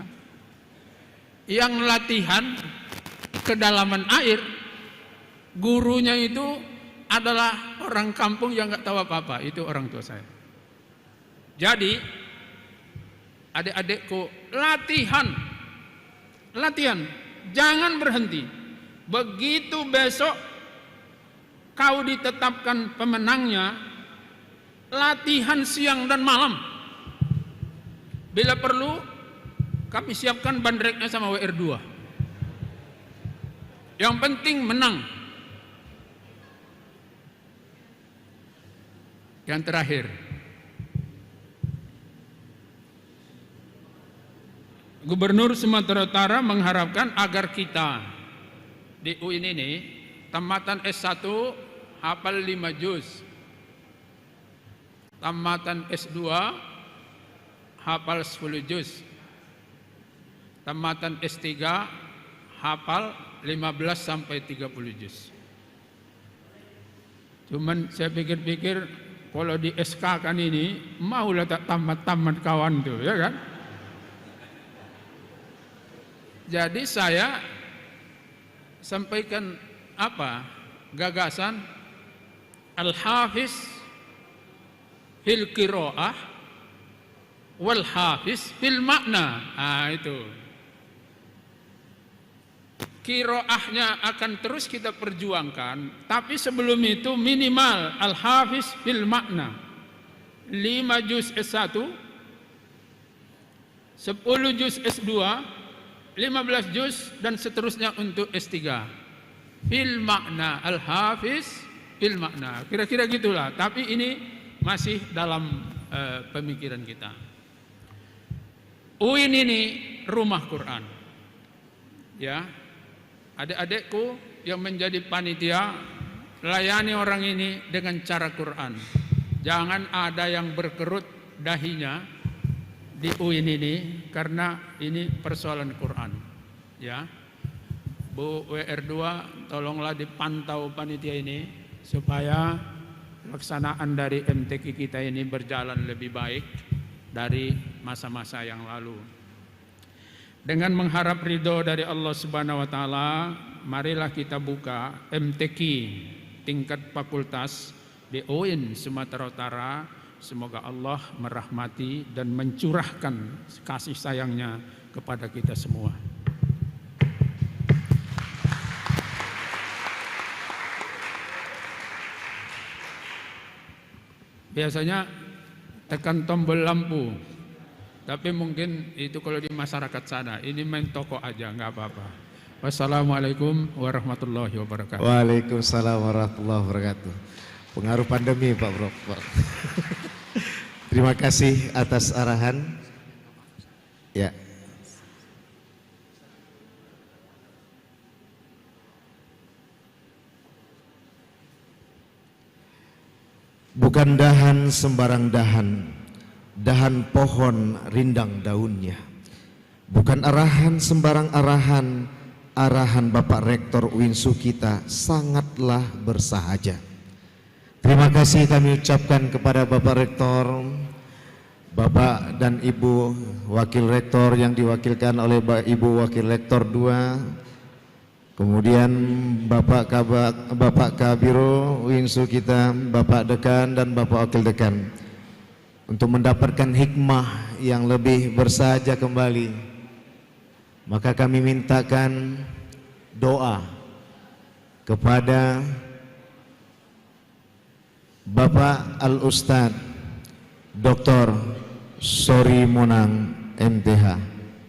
S4: yang latihan kedalaman air, gurunya itu adalah orang kampung yang nggak tahu apa-apa, itu orang tua saya. Jadi adik-adikku, latihan, jangan berhenti. Begitu besok kau ditetapkan pemenangnya, latihan siang dan malam. Bila perlu kami siapkan bandreknya sama WR2. Yang penting menang. Yang terakhir, Gubernur Sumatera Utara mengharapkan agar kita di UIN ini tamatan S1 hafal 5 juz, tamatan S2 hafal 10 juz, tamatan S3 hafal 15 sampai 30 juz. Cuman saya pikir-pikir kalau di SK kan ini maulah tak tamat-tamat kawan tuh, ya kan? Jadi saya sampaikan apa? Gagasan Al-Hafiz fil qiraah wal hafiz fil makna. Itu. Qiraahnya akan terus kita perjuangkan, tapi sebelum itu minimal Al-Hafiz fil makna. 5 juz S1, 10 juz S2, 15 juz dan seterusnya untuk S3. Fil makna, Al-Hafiz fil makna. Kira-kira gitulah, tapi ini masih dalam pemikiran kita. UIN ini rumah Quran. Ya. Adik-adikku yang menjadi panitia, layani orang ini dengan cara Quran. Jangan ada yang berkerut dahinya di UIN ini, karena ini persoalan Quran. Ya, Bu WR2, tolonglah dipantau panitia ini supaya pelaksanaan dari MTQ kita ini berjalan lebih baik dari masa-masa yang lalu. Dengan mengharap ridho dari Allah Subhanahu wa taala, marilah kita buka MTQ tingkat fakultas di UIN Sumatera Utara. Semoga Allah merahmati dan mencurahkan kasih sayangnya kepada kita semua. Biasanya tekan tombol lampu, tapi mungkin itu kalau di masyarakat sana, ini main toko aja, nggak apa-apa. Wassalamualaikum warahmatullahi wabarakatuh.
S1: Waalaikumsalam warahmatullahi wabarakatuh. Pengaruh pandemi Pak Bro. Terima kasih atas arahan. Ya. Bukan dahan sembarang dahan, dahan pohon rindang daunnya. Bukan arahan sembarang arahan, arahan Bapak Rektor UINSU kita sangatlah bersahaja. Terima kasih kami ucapkan kepada Bapak Rektor, Bapak dan Ibu Wakil Rektor yang diwakilkan oleh Ibu Wakil Rektor 2, kemudian Bapak Kabiro UINSU kita, Bapak Dekan dan Bapak Wakil Dekan, untuk mendapatkan hikmah yang lebih bersahaja kembali. Maka kami mintakan doa kepada Bapak Al-Ustadz Dr. Sori Monang MTH.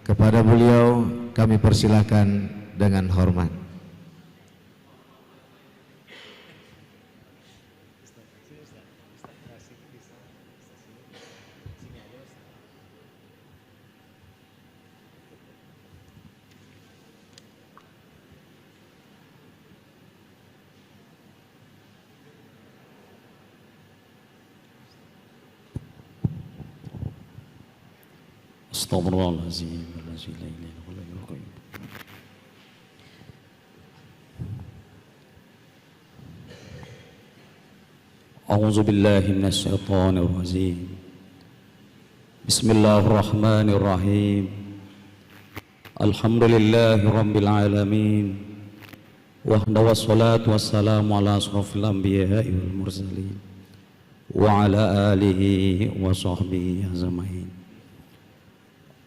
S1: Kepada beliau kami persilakan dengan hormat.
S5: Astaghfirullahaladzim. A'udzu billahi minasy syaithanir rajim. Bismillahirrahmanirrahim. Alhamdulillahi rabbil alamin. Wahdahu wassalatu wassalamu ala asrofil anbiya'i wal mursalin wa ala alihi wa sahbihi ajmain.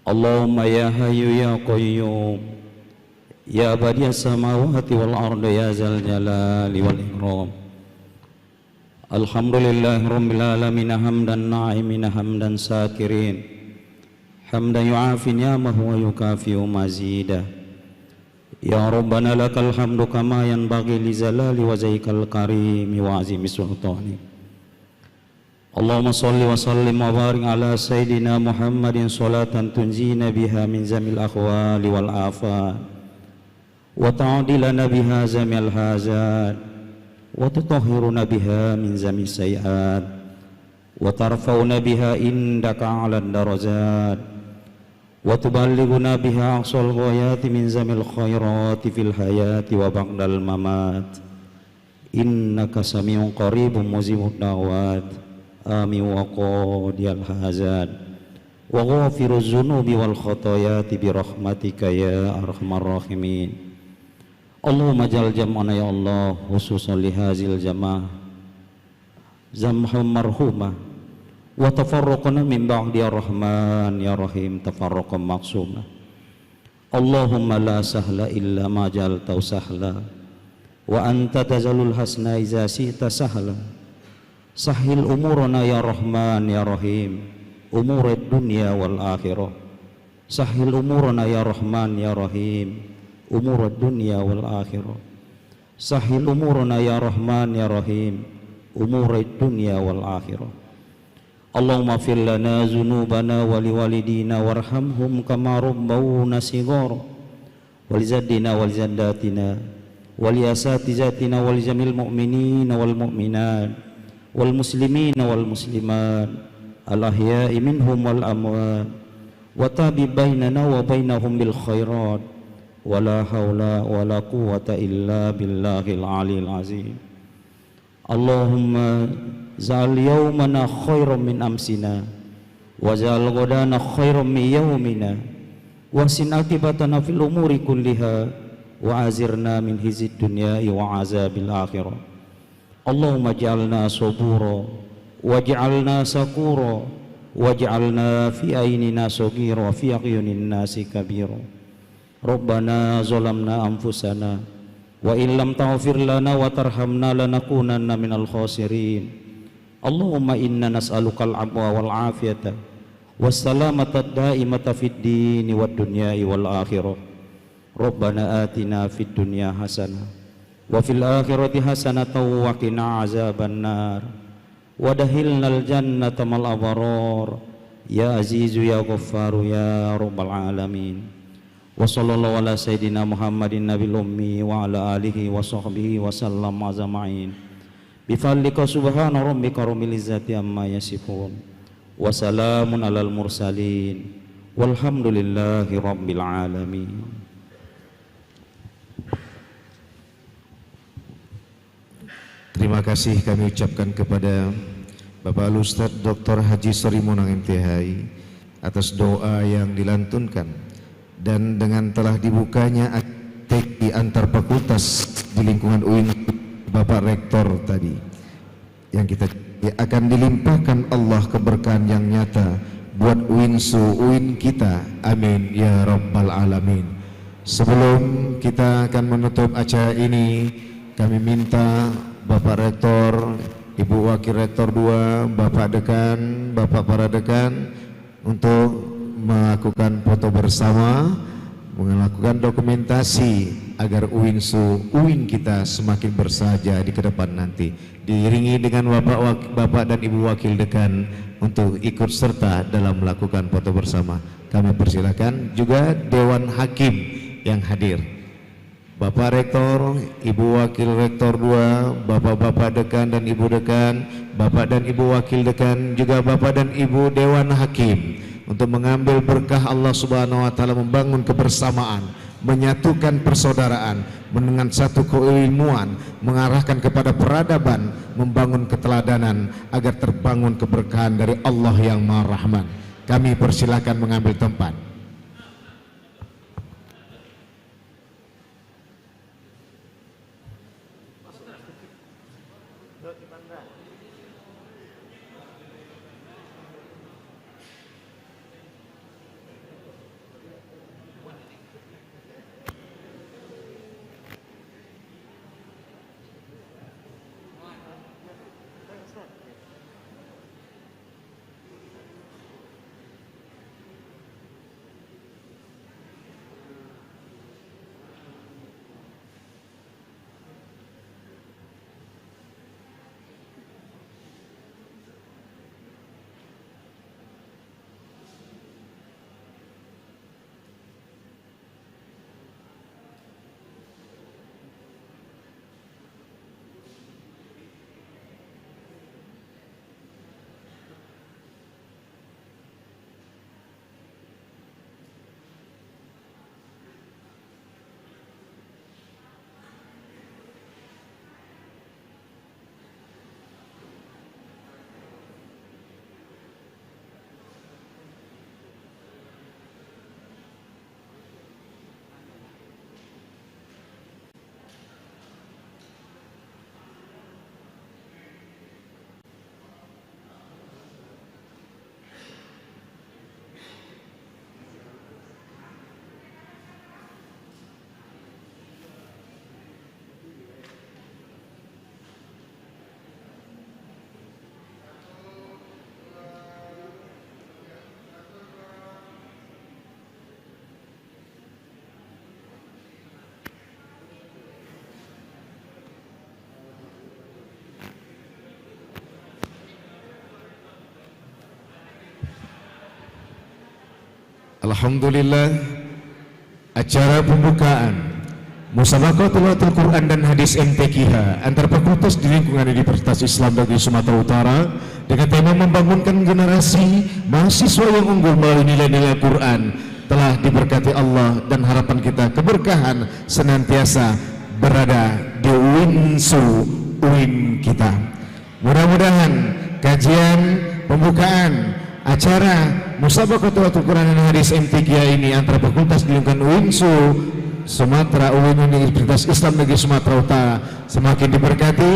S5: Allahumma ya hayyu ya qayyum ya badi'as samawati wal ardi ya zal jalali wal ikram. Alhamdulillahi rabbil alamin hamdan na'imin hamdan sakirin hamdan yu'afi ni'amahu wa yukafi'u mazida. Ya Rabbana lakal hamdu kama yanbaghi li zalali wajhikal karimi wa azimi sultani. Allahumma salli wa sallim wa barik ala Sayyidina Muhammadin salatan tunjina biha min zamil akhwali wal afat wa ta'adilana biha zamil hazat wa tutahhiruna biha min zamil sayiat wa tarfa'una biha indaka ala darajat wa tuballighuna biha aqsal ghayati min zamil khairati fil hayati wa ba'dal mamat innaka sami'un qaribun mujibud da'wat. Amin wa qadiyal hazad wa ghafiruz zunubi wal khatayati bi rahmatika ya arhamar rahimin. Allahumma jal jam'ana ya Allah khususan li hazil jamaah zamhum marhumah wa tafarraqna min ba'di ya rahman ya rahim tafarraqan maqsumah. Allahumma la sahla illa ma jaltau sahla wa anta tazalul hasna iza sita sahla. Sahil umurana ya Rahman ya Rahim umurid dunya wal akhirah. Sahil umurana ya Rahman ya Rahim umurid dunya wal akhirah. Sahil umurana ya Rahman ya Rahim umurid dunya wal akhirah. Allahumma fir lana zunubana wa liwalidina warhamhum kama rabbawna shighara wa lizaddina wa lizaddatina wa liasatizatina wa lijamil mu'minina wal mu'minat wal muslimina wal muslimat al ahya'i minhum wal amwat wa tabi bainana wa bainahum bil khairat wa la haula wa la quwwata illa billahil aliyil azim. Allahumma zal yawmana khairan min amsina waj'al ghadana khairan min yaumina wahsin akibatana fil umuri kulliha wa azirna min hizid dunya wa azabil akhirah. Allahumma ij'alna sabura waj'alna sakura waj'alna fi aynina saghira wa fi a'yunin nasi kabira. Rabbana zalamna anfusana wa illam taghfir lana wa tarhamna lanakunanna minal khasirin. Allahumma inna nas'aluka al-'afwa wal 'afiyata was salamata ad-da'imata fid dini wad dunyai wal akhirah. Rabbana atina fid dunya hasanah wa fil akhirati hasanatan wa qina azabannar wa dakhilnal jannata mal abrar ya azizu ya ghaffaru ya rabbal alamin. Wa sallallahu ala sayyidina Muhammadin nabil ummi wa ala alihi wa sahbihi wa sallam ajma'in. Bi fadlika subhana rabbika rabbil izzati amma yasifun wa salamun alal mursalin walhamdulillahi rabbil alamin.
S1: Terima kasih kami ucapkan kepada Bapak Al-Ustaz Dr. Haji Sorimunang MTHI atas doa yang dilantunkan, dan dengan telah dibukanya aktivitas antar fakultas di lingkungan UIN Bapak Rektor tadi, yang kita akan dilimpahkan Allah keberkahan yang nyata buat UIN kita, amin ya rabbal alamin. Sebelum kita akan menutup acara ini, kami minta Bapak Rektor, Ibu Wakil Rektor 2, Bapak Dekan, Bapak para Dekan untuk melakukan foto bersama, melakukan dokumentasi agar UIN kita semakin bersahaja di ke depan nanti. Diiringi dengan Bapak dan Ibu Wakil Dekan untuk ikut serta dalam melakukan foto bersama. Kami persilakan juga Dewan Hakim yang hadir. Bapak Rektor, Ibu Wakil Rektor 2, Bapak-Bapak Dekan dan Ibu Dekan, Bapak dan Ibu Wakil Dekan, juga Bapak dan Ibu Dewan Hakim, untuk mengambil berkah Allah Subhanahu wa Ta'ala, membangun kebersamaan, menyatukan persaudaraan dengan satu keilmuan, mengarahkan kepada peradaban, membangun keteladanan agar terbangun keberkahan dari Allah yang Maha Rahman. Kami persilakan mengambil tempat. Alhamdulillah, acara pembukaan Musabaqah Tilawatul Quran dan Hadis MTQH antar fakultas di lingkungan Universitas Islam Negeri Sumatera Utara dengan tema membangunkan generasi mahasiswa yang unggul melalui nilai-nilai Quran telah diberkati Allah, dan harapan kita keberkahan senantiasa berada di UIN kita. Mudah-mudahan kajian pembukaan acara Musabaqatul Quran dan Hadis MTQ ini antara Fakultas di lingkungan UINSU Sumatera, Universitas Islam Negeri Sumatera Utara semakin diberkati.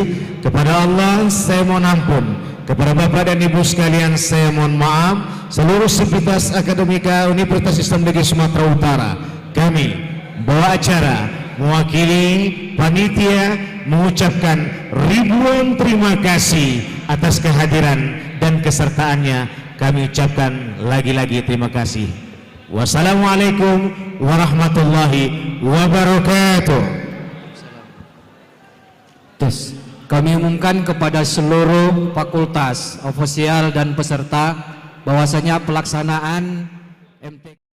S1: Kepada Allah saya mohon ampun, kepada Bapak dan Ibu sekalian saya mohon maaf. Seluruh sivitas akademika Universitas Islam Negeri Sumatera Utara, kami bawa acara mewakili panitia mengucapkan ribuan terima kasih atas kehadiran dan kesertaannya. Kami ucapkan lagi-lagi terima kasih. Wassalamualaikum warahmatullahi wabarakatuh.
S6: Terus kami umumkan kepada seluruh fakultas, ofisial dan peserta bahwasanya pelaksanaan MTQ